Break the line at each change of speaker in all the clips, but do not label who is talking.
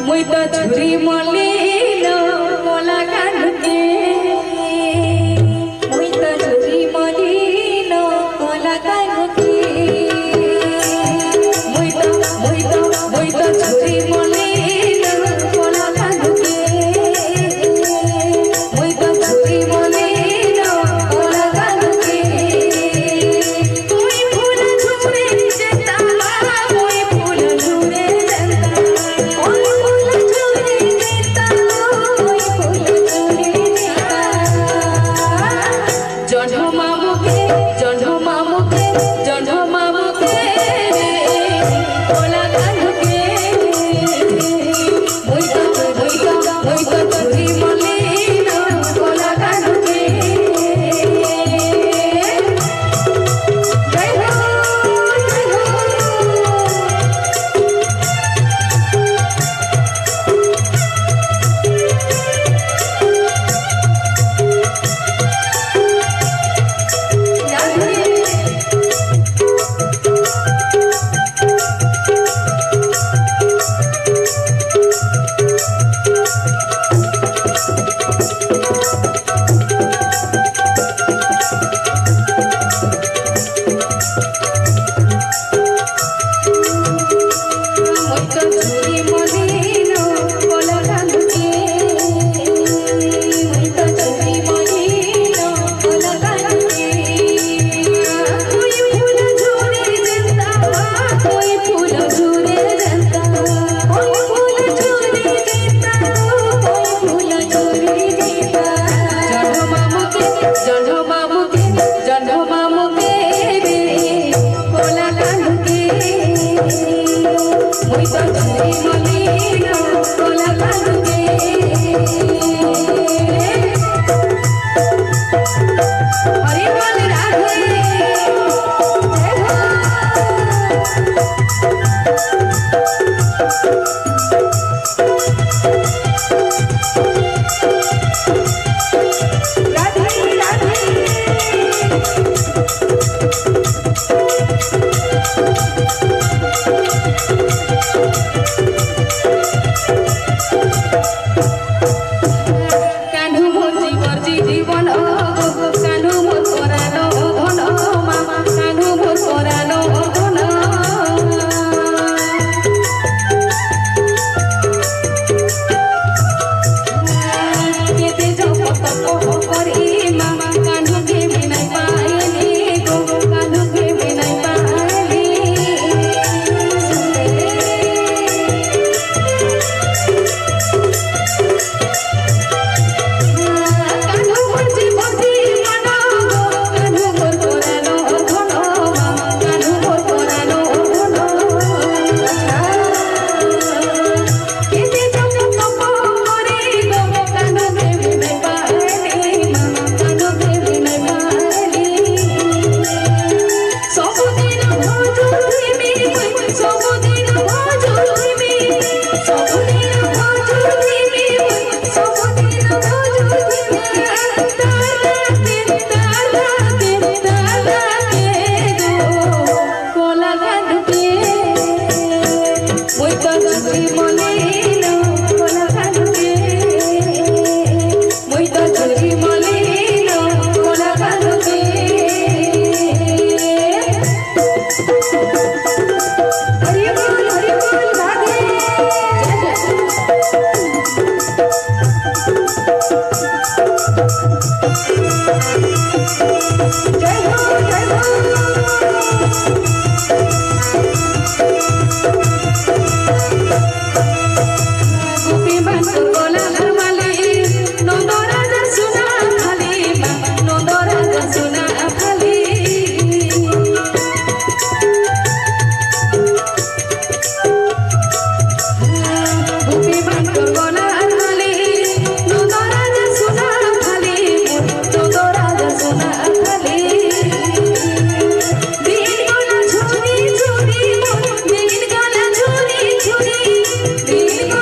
मुई तो छुरी मलिन मोला कानुके मुई तो छुरी मलिन मोला कानुके मुई तो छुरी मलिन मोला कानुके मुई तो छुरी मलिन मोला कानुके मुई फूल झुरे जेता मुई फूल झुरे
Dil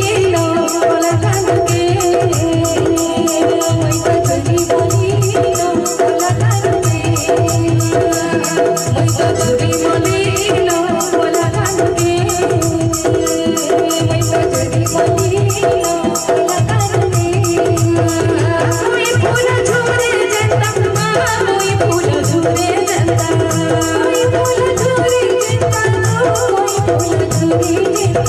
বলিল কলা কানুকে মই তো যদি বলিল কলা কানুকে মই তো যদি বলিল কলা কানুকে মই তো যদি বলিল কলা কানুকে ওই ফুল ঝরে যেতাম মা ওই ফুল ঝরে যেতাম ওই ফুল ঝরে যেতাম ওই ফুল ঝরে যেতাম